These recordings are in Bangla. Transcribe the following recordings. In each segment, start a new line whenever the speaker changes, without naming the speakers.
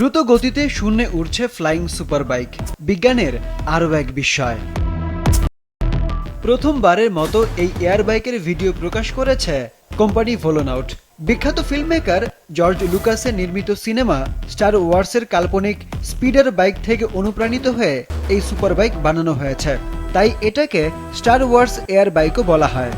দ্রুত গতিতে শূন্যে উড়ছে ফ্লাইং সুপার বাইক, বিজ্ঞানের আরও এক বিস্ময়। প্রথমবারের মতো এই এয়ার বাইকের ভিডিও প্রকাশ করেছে কোম্পানি ভলোনাউট। বিখ্যাত ফিল্মমেকার জর্জ লুকাসের নির্মিত সিনেমা স্টার ওয়ার্সের কাল্পনিক স্পিডার বাইক থেকে অনুপ্রাণিত হয়ে এই সুপার বাইক বানানো হয়েছে, তাই এটাকে স্টার ওয়ার্স এয়ার বাইকও বলা হয়।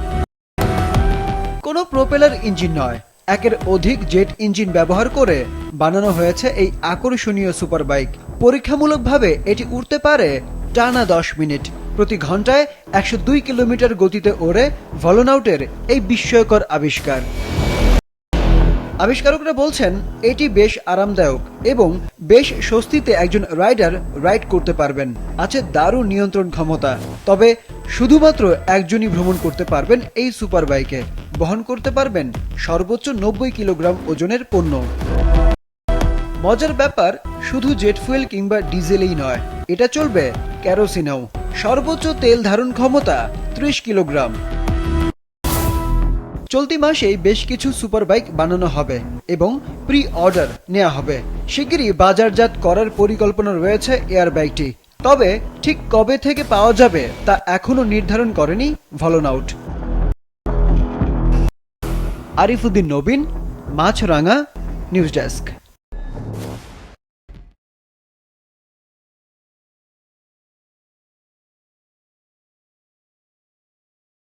কোনো প্রোপেলার ইঞ্জিন নয়, একের অধিক জেট ইঞ্জিন ব্যবহার করে বানানো হয়েছে এই আকর্ষণীয় সুপার বাইক। পরীক্ষামূলকভাবে এটি উড়তে পারে টানা 10 মিনিট, প্রতি ঘন্টায় 102 কিলোমিটার গতিতে ওড়ে ভলোনাউটের এই বিস্ময়কর আবিষ্কার। আবিষ্কারকরা বলছেন এটি বেশ আরামদায়ক এবং বেশ স্বস্তিতে একজন রাইডার রাইড করতে পারবেন। আছে দারুণ নিয়ন্ত্রণ ক্ষমতা। তবে শুধুমাত্র একজনই ভ্রমণ করতে পারবেন এই সুপার বাইকে। বহন করতে পারবেন সর্বোচ্চ 90 কিলোগ্রাম ওজনের পণ্য। মজার ব্যাপার, শুধু জেট ফুয়েল কিংবা ডিজেলেই নয়, এটা চলবে কেরোসিনেও। সর্বোচ্চ তেল ধারণ ক্ষমতা 30 কিলোগ্রাম। চলতি মাসেই বেশ কিছু সুপার বাইক বানানো হবে এবং প্রি অর্ডার নেওয়া হবে। শিগগিরই বাজারজাত করার পরিকল্পনা রয়েছে এয়ার বাইকটি। তবে ঠিক কবে থেকে পাওয়া যাবে তা এখনো নির্ধারণ করেনি ভলোনাউট। আরিফুদ্দিন নবীন, মাছরাঙা, নিউজ ডেস্ক।